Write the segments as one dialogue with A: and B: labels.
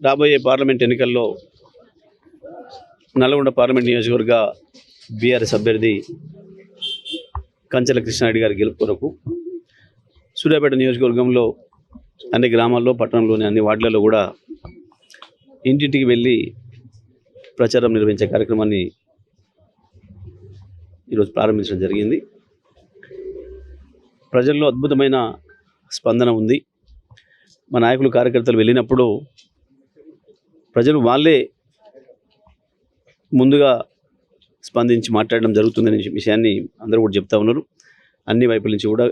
A: రాబోయే పార్లమెంట్ ఎన్నికల్లో నల్గొండ పార్లమెంట్ నియోజకవర్గ బీఆర్ఎస్ అభ్యర్థి కంచెల కృష్ణారెడ్డి గారి గెలుపు కొరకు సూర్యాపేట నియోజకవర్గంలో అన్ని గ్రామాల్లో పట్టణంలోని అన్ని వార్డులలో కూడా ఇంటింటికి వెళ్ళి ప్రచారం నిర్వహించే కార్యక్రమాన్ని ఈరోజు ప్రారంభించడం జరిగింది. ప్రజల్లో అద్భుతమైన స్పందన ఉంది. మా నాయకులు కార్యకర్తలు వెళ్ళినప్పుడు ప్రజలు వాళ్ళే ముందుగా స్పందించి మాట్లాడడం జరుగుతుందనే విషయాన్ని అందరూ కూడా చెప్తా ఉన్నారు. అన్ని వైపుల నుంచి కూడా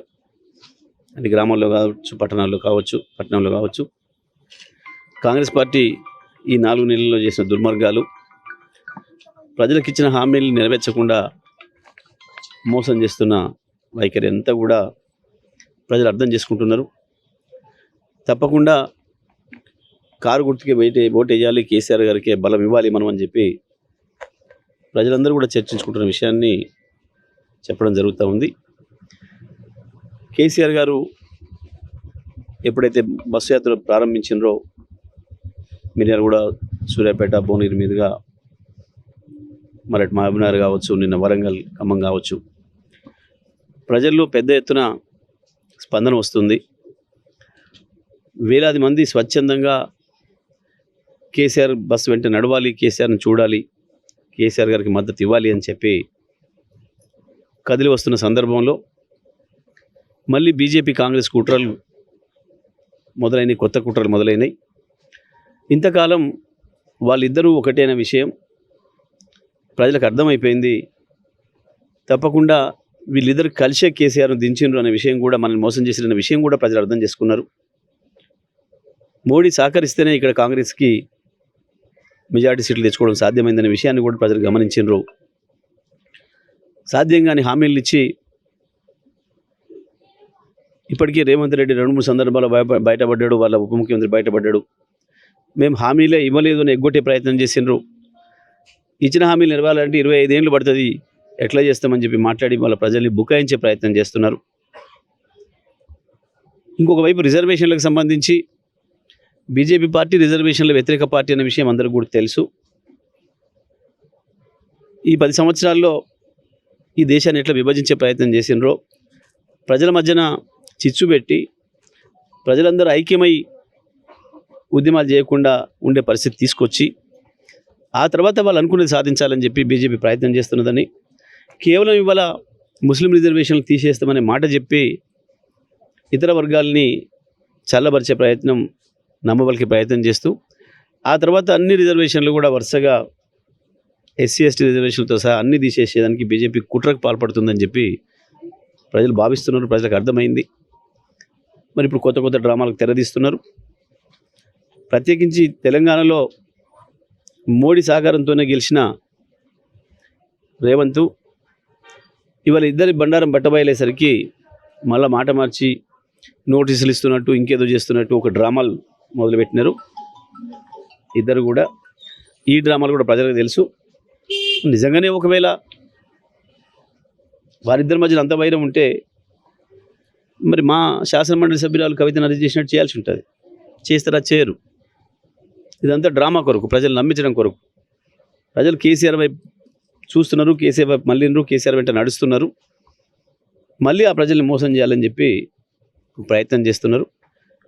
A: అన్ని గ్రామాల్లో కావచ్చు, పట్టణంలో కావచ్చు కాంగ్రెస్ పార్టీ ఈ 4 నెలల్లో చేసిన దుర్మార్గాలు, ప్రజలకు ఇచ్చిన హామీలు నెరవేర్చకుండా మోసం చేస్తున్న వైఖరి అంతా కూడా ప్రజలు అర్థం చేసుకుంటున్నారు. తప్పకుండా కారు గుర్తుకి ఓటు వేయాలి, కేసీఆర్ గారికి బలం ఇవ్వాలి మనం అని చెప్పి ప్రజలందరూ కూడా చర్చించుకుంటున్న విషయాన్ని చెప్పడం జరుగుతూ ఉంది. కేసీఆర్ గారు ఎప్పుడైతే బస్సు యాత్ర ప్రారంభించినరో మిర్యాల కూడా సూర్యాపేట భువనగిరి మీదుగా మరి మహబూబ్నగర్ కావచ్చు, నిన్న వరంగల్ ఖమ్మం కావచ్చు, ప్రజల్లో పెద్ద ఎత్తున స్పందన వస్తుంది. వేలాది మంది స్వచ్ఛందంగా కేసీఆర్ బస్సు వెంట నడవాలి, కేసీఆర్ని చూడాలి, కేసీఆర్ గారికి మద్దతు ఇవ్వాలి అని చెప్పి కదిలి వస్తున్న సందర్భంలో మళ్ళీ బీజేపీ కాంగ్రెస్ కుట్రలు మొదలైనవి, కొత్త కుట్రలు మొదలైనవి. ఇంతకాలం వాళ్ళిద్దరూ ఒకటే అనే విషయం ప్రజలకు అర్థమైపోయింది. తప్పకుండా వీళ్ళిద్దరు కలిసే కేసీఆర్ను దించిండ్రు అనే విషయం కూడా, మనల్ని మోసం చేసిన విషయం కూడా ప్రజలు అర్థం చేసుకున్నారు. మోడీ సహకరిస్తేనే ఇక్కడ కాంగ్రెస్కి మెజారిటీ సీట్లు తెచ్చుకోవడం సాధ్యమైందనే విషయాన్ని కూడా ప్రజలు గమనించిండ్రు. సాధ్యంగాని హామీలు ఇచ్చి ఇప్పటికీ రేవంత్ రెడ్డి 2-3 సందర్భాల్లో బయటపడ్డాడు, వాళ్ళ ఉప ముఖ్యమంత్రి బయటపడ్డాడు. మేము హామీలే ఇవ్వలేదు అని ఎగ్గొట్టే ప్రయత్నం చేసిండ్రు. ఇచ్చిన హామీలు నెరవేరాలంటే 25 ఏళ్ళు పడుతుంది, ఎట్లా చేస్తామని చెప్పి మాట్లాడి వాళ్ళ ప్రజల్ని బుకాయించే ప్రయత్నం చేస్తున్నారు. ఇంకొక వైపు రిజర్వేషన్లకు సంబంధించి బీజేపీ పార్టీ రిజర్వేషన్ల వ్యతిరేక పార్టీ అనే విషయం అందరికీ కూడా తెలుసు. ఈ 10 సంవత్సరాల్లో ఈ దేశాన్ని ఎట్లా విభజించే ప్రయత్నం చేసినరో, ప్రజల మధ్యన చిచ్చు పెట్టి ప్రజలందరూ ఐక్యమై ఉద్యమాలు చేయకుండా ఉండే పరిస్థితి తీసుకొచ్చి ఆ తర్వాత వాళ్ళు అనుకునేది సాధించాలని చెప్పి బీజేపీ ప్రయత్నం చేస్తున్నదని, కేవలం ఇవాళ ముస్లిం రిజర్వేషన్లు తీసేస్తామనే మాట చెప్పి ఇతర వర్గాల్ని చల్లబరిచే ప్రయత్నం, నమ్మబలికే ప్రయత్నం చేస్తూ ఆ తర్వాత అన్ని రిజర్వేషన్లు కూడా వరుసగా ఎస్సీ ఎస్టీ రిజర్వేషన్లతో సహా అన్ని తీసేసేదానికి బీజేపీ కుట్రకు పాల్పడుతుందని చెప్పి ప్రజలు భావిస్తున్నారు. ప్రజలకు అర్థమైంది. మరి ఇప్పుడు కొత్త కొత్త డ్రామాలకు తెరదీస్తున్నారు. ప్రత్యేకించి తెలంగాణలో మోడీ సహకారంతోనే గెలిచిన రేవంత్ ఇవాళ ఇద్దరి బండారం బట్టబయలేసరికి మళ్ళీ మాట మార్చి నోటీసులు ఇస్తున్నట్టు, ఇంకేదో చేస్తున్నట్టు ఒక డ్రామాలు మొదలుపెట్టినారు ఇద్దరు కూడా. ఈ డ్రామాలు కూడా ప్రజలకు తెలుసు. నిజంగానే ఒకవేళ వారిద్దరి మధ్యలో అంత వైరం ఉంటే మరి మా శాసనమండలి సభ్యురాలు కవితను అరెస్ట్ చేసినట్టు చేయాల్సి ఉంటుంది. చేస్తారా? చేయరు. ఇదంతా డ్రామా కొరకు, ప్రజలు నమ్మించడం కొరకు. ప్రజలు కేసీఆర్ వైపు చూస్తున్నారు, కేసీఆర్ వైపు మళ్ళీనరు, కేసీఆర్ వెంట నడుస్తున్నారు. మళ్ళీ ఆ ప్రజల్ని మోసం చేయాలని చెప్పి ప్రయత్నం చేస్తున్నారు.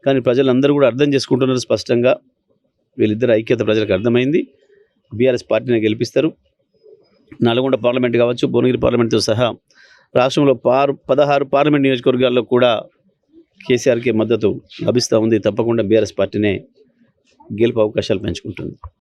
A: కానీ ప్రజలందరూ కూడా అర్థం చేసుకుంటున్నారు స్పష్టంగా. వీళ్ళిద్దరు ఐక్యత ప్రజలకు అర్థమైంది. బీఆర్ఎస్ పార్టీని గెలిపిస్తారు. నల్గొండ పార్లమెంట్ కావచ్చు, భువనగిరి పార్లమెంట్తో సహా రాష్ట్రంలో 16 పార్లమెంట్ నియోజకవర్గాల్లో కూడా కేసీఆర్కి మద్దతు లభిస్తూ ఉంది. తప్పకుండా బీఆర్ఎస్ పార్టీనే గెలుపు అవకాశాలు పెంచుకుంటుంది.